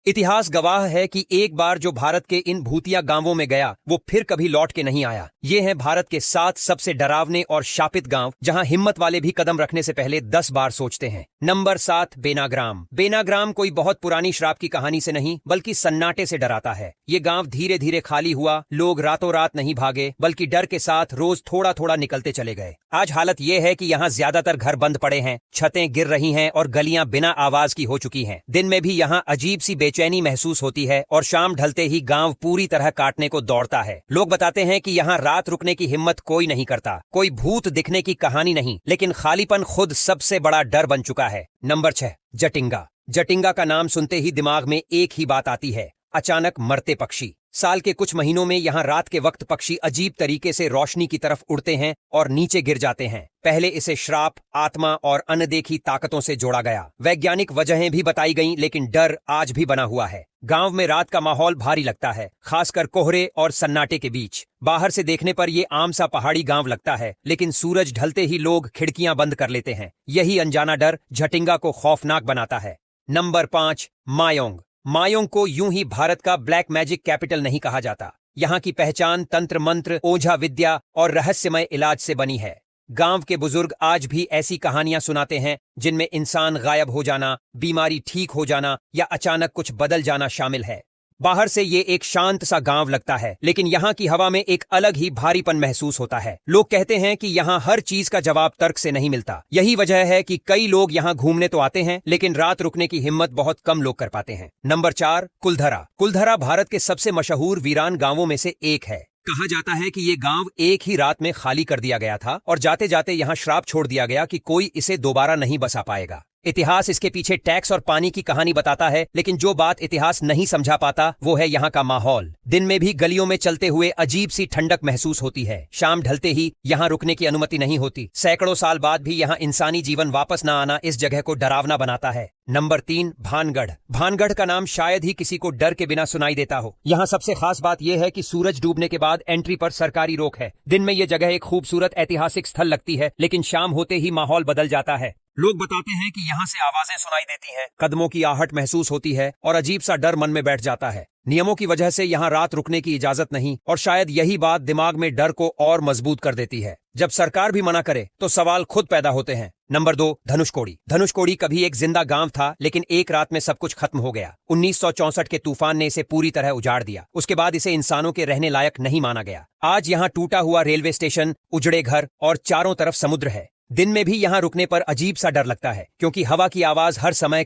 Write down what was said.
इतिहास गवाह है कि एक बार जो भारत के इन भूतिया गांवों में गया वो फिर कभी लौट के नहीं आया। ये हैं भारत के 7 सबसे डरावने और शापित गांव जहां हिम्मत वाले भी कदम रखने से पहले 10 बार सोचते हैं। नंबर 7, बेनाग्राम। बेनाग्राम कोई बहुत पुरानी श्राप की कहानी से नहीं बल्कि सन्नाटे से डराता है। ये गांव धीरे धीरे खाली हुआ, लोग रातों रात नहीं भागे बल्कि डर के साथ रोज थोड़ा थोड़ा निकलते चले गए। आज हालत यह है कि यहाँ ज्यादातर घर बंद पड़े हैं, छतें गिर रही हैं और गलियां बिना आवाज की हो चुकी हैं। दिन में भी यहाँ अजीब सी बेचैनी महसूस होती है और शाम ढलते ही गांव पूरी तरह काटने को दौड़ता है। लोग बताते हैं कि यहाँ रात रुकने की हिम्मत कोई नहीं करता। कोई भूत दिखने की कहानी नहीं, लेकिन खालीपन खुद सबसे बड़ा डर बन चुका है। नंबर 6, जटिंगा। जटिंगा का नाम सुनते ही दिमाग में एक ही बात आती है, अचानक मरते पक्षी। साल के कुछ महीनों में यहाँ रात के वक्त पक्षी अजीब तरीके से रोशनी की तरफ उड़ते हैं और नीचे गिर जाते हैं। पहले इसे श्राप, आत्मा और अनदेखी ताकतों से जोड़ा गया। वैज्ञानिक वजहें भी बताई गईं, लेकिन डर आज भी बना हुआ है। गांव में रात का माहौल भारी लगता है, खासकर कोहरे और सन्नाटे के बीच। बाहर से देखने पर ये आम सा पहाड़ी गांव लगता है, लेकिन सूरज ढलते ही लोग खिड़कियां बंद कर लेते हैं। यही अनजाना डर जटिंगा को खौफनाक बनाता है। नंबर 5, मायोंग। मायोंग को यूं ही भारत का ब्लैक मैजिक कैपिटल नहीं कहा जाता। यहाँ की पहचान तंत्र मंत्र, ओझा विद्या और रहस्यमय इलाज से बनी है। गांव के बुजुर्ग आज भी ऐसी कहानियां सुनाते हैं जिनमें इंसान गायब हो जाना, बीमारी ठीक हो जाना या अचानक कुछ बदल जाना शामिल है। बाहर से ये एक शांत सा गांव लगता है, लेकिन यहाँ की हवा में एक अलग ही भारीपन महसूस होता है। लोग कहते हैं कि यहाँ हर चीज का जवाब तर्क से नहीं मिलता। यही वजह है कि कई लोग यहाँ घूमने तो आते हैं, लेकिन रात रुकने की हिम्मत बहुत कम लोग कर पाते हैं। नंबर 4, कुलधरा। कुलधरा भारत के सबसे मशहूर वीरान गांवों में से एक है। कहा जाता है कि ये गांव एक ही रात में खाली कर दिया गया था और जाते जाते यहाँ श्राप छोड़ दिया गया कि कोई इसे दोबारा नहीं बसा पाएगा। इतिहास इसके पीछे टैक्स और पानी की कहानी बताता है, लेकिन जो बात इतिहास नहीं समझा पाता वो है यहाँ का माहौल। दिन में भी गलियों में चलते हुए अजीब सी ठंडक महसूस होती है। शाम ढलते ही यहाँ रुकने की अनुमति नहीं होती। सैकड़ों साल बाद भी यहाँ इंसानी जीवन वापस न आना इस जगह को डरावना बनाता है। नंबर 3, भानगढ़। भानगढ़ का नाम शायद ही किसी को डर के बिना सुनाई देता हो। यहाँ सबसे खास बात यह है कि सूरज डूबने के बाद एंट्री पर सरकारी रोक है। दिन में ये जगह एक खूबसूरत ऐतिहासिक स्थल लगती है, लेकिन शाम होते ही माहौल बदल जाता है। लोग बताते हैं कि यहाँ से आवाजें सुनाई देती हैं, कदमों की आहट महसूस होती है और अजीब सा डर मन में बैठ जाता है। नियमों की वजह से यहाँ रात रुकने की इजाजत नहीं, और शायद यही बात दिमाग में डर को और मजबूत कर देती है। जब सरकार भी मना करे तो सवाल खुद पैदा होते हैं। नंबर 2, धनुषकोडी। धनुषकोडी कभी एक जिंदा गांव था, लेकिन एक रात में सब कुछ खत्म हो गया। 1964 के तूफान ने इसे पूरी तरह उजाड़ दिया। उसके बाद इसे इंसानों के रहने लायक नहीं माना गया। आज यहाँ टूटा हुआ रेलवे स्टेशन, उजड़े घर और चारों तरफ समुद्र है। दिन में भी यहाँ रुकने पर अजीब सा डर लगता है, क्योंकि हवा की आवाज हर समय